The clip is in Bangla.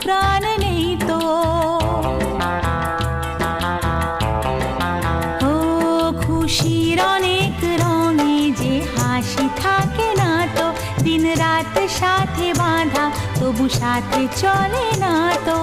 প্রাণ নেই তো। ও খুশির অনেক রঙে যে হাসি থাকে না তো, দিন রাত সাথে বাঁধা তবু সাথে চলে না তো।